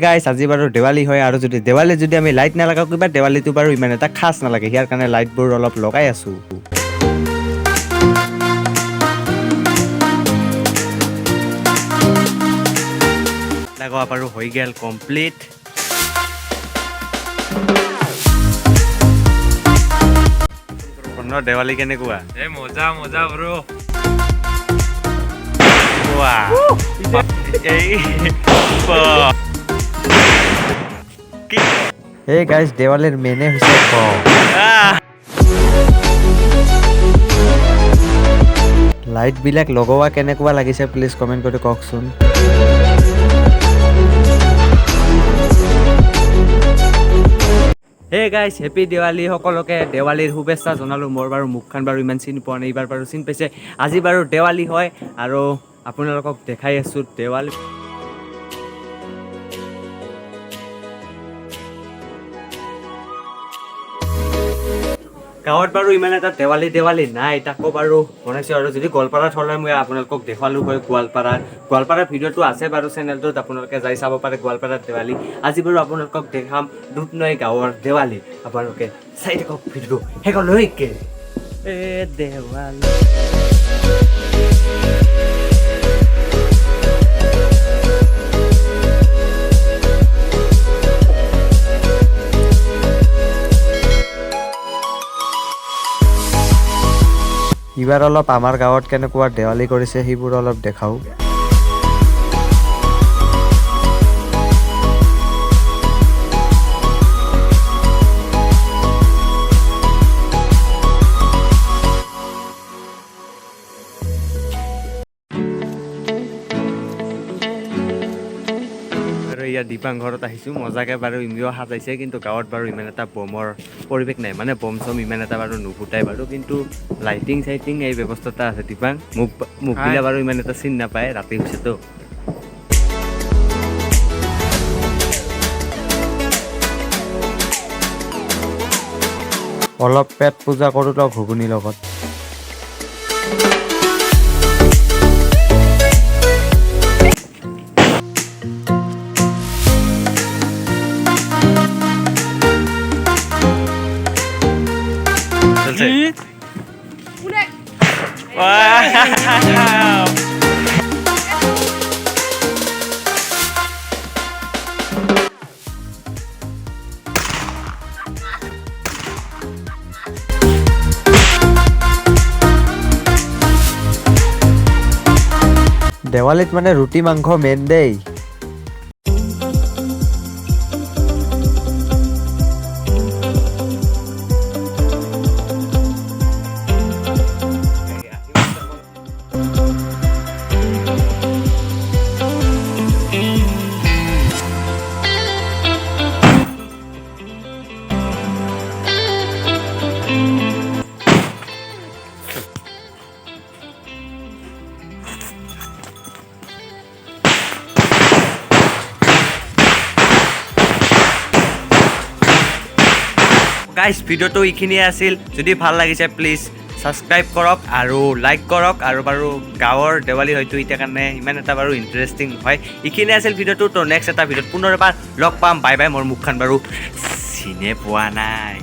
গাইছ আজি বাৰু দেৱালী হয় আৰু দেৱালী যদি আমি লাইট নালাগাওঁ কিবা দেৱালীটো বাৰু ইমান এটা খাছ নালাগে ইয়াৰ কাৰণে লাইটবোৰ অলপ লগাই আছো লগোৱা বাৰু হৈ গেল কমপ্লিট দেৱালী কেনেকুৱা মজা মজা ব্ৰো এই গাইছ দেৱালীৰ মেনে হৈছে লাইট বিলাক লগোৱা কেনেকুৱা লাগিছে প্লিজ কমেন্ট কৰি কওকচোন হে গাইছ হেপী দেৱালী সকলোকে দেৱালীৰ শুভেচ্ছা জনালোঁ মোৰ বাৰু মুখখন বাৰু ইমান চিনি পোৱা নাই এইবাৰ বাৰু চিনি পাইছে আজি বাৰু দেৱালী হয় আৰু আপোনালোকক দেখাই আছোঁ দেৱালী গাঁৱত বাৰু ইমান এটা দেৱালী নাই তাকো বাৰু বনাইছোঁ আৰু যদি গোৱালপাৰাত হ'লে মই আপোনালোকক দেখালোঁ হয় গোৱালপাৰাৰ ভিডিঅ'টো আছে বাৰু চেনেলটোত আপোনালোকে যাই চাব পাৰে গোৱালপাৰাৰ দেৱালী আজি বাৰু আপোনালোকক দেখাম দুধনৈ গাঁৱৰ দেৱালী আপোনালোকে চাই থাকক ভিডিঅ'টো শেষলৈকে দেৱালী এইবাৰ অলপ আমাৰ গাঁৱত কেনেকুৱা দেৱালী কৰিছে সেইবোৰ অলপ দেখাওঁ ইয়াৰ দীপাং ঘৰত আহিছোঁ মজাকে বাৰু ইমিও সাজাইছে কিন্তু গাঁৱত বাৰু ইমান এটা বমৰ পৰিৱেশ নাই মানে বম চম ইমান এটা বাৰু নুফুটাই বাৰু কিন্তু লাইটিং চাইটিং এই ব্যৱস্থাটা আছে দীপাং মোক দিলে বাৰু ইমান এটা চিন নাপায় ৰাতি হৈছেতো অলপ পেট পূজা কৰোঁ লগ ঘুগুনিৰ লগত দেৱালীত মানে ৰুটি মাংস মেইন দেই গাইছ ভিডিঅ'টো এইখিনিয়ে আছিল যদি ভাল লাগিছে প্লিজ ছাবস্ক্ৰাইব কৰক আৰু লাইক কৰক আৰু বাৰু গাঁৱৰ দেৱালী হয়তো এতিয়া কাৰণে ইমান এটা বাৰু ইণ্টাৰেষ্টিং হয় এইখিনিয়ে আছিল ভিডিঅ'টো তো নেক্সট এটা ভিডিঅ'ত পুনৰ এবাৰ লগ পাম বাই বাই মোৰ মুখখন বাৰু চিনে পোৱা নাই